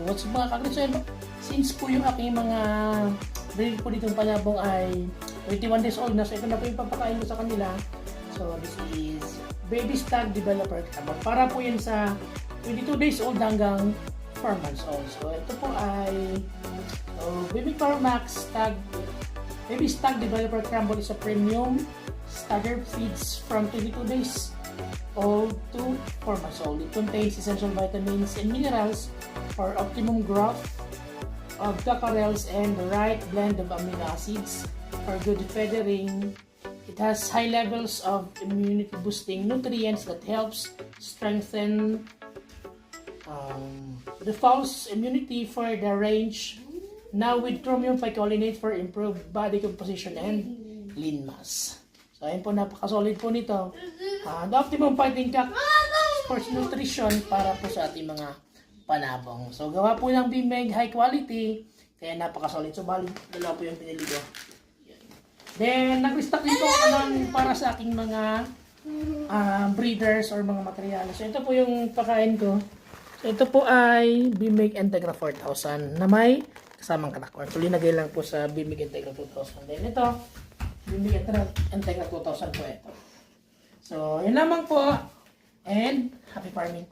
what's up mga kagrisoy? Since po yung aking mga breed po dito ng panabong ay 21 days old na, so ito na po yung papakain ko sa kanila. So this is Baby Stag Developer Crambol. Para po yan sa 22 days old hanggang 4 months old. So ito po ay Baby Cormax Baby Stag Developer Crambol is a premium stagger feeds from 22 days old to 4 months old. It contains essential vitamins and minerals for optimum growth of cockerels and the right blend of amino acids for good feathering. It has high levels of immunity boosting nutrients that helps strengthen the fowl's immunity for the range. Now with chromium picolinate for improved body composition and lean mass. So ayun po, napaka-solid po nito. The optimum fighting cock sports nutrition para po sa ating mga panabong. So gawa po ng Bimeg high quality, kaya napaka-solid. So bali, dalawa po yung pinili ko. Then nag-restock din po ako ng para sa aking mga breeders or mga materials. So ito po yung pakain ko. So ito po ay Bimeg Integra 4000 na may kasamang kanakorn. So linagay lang po sa Bimeg Integra 2000. Then ito, Bimeg Integra 2000 po ito. So yun lamang po, and happy farming.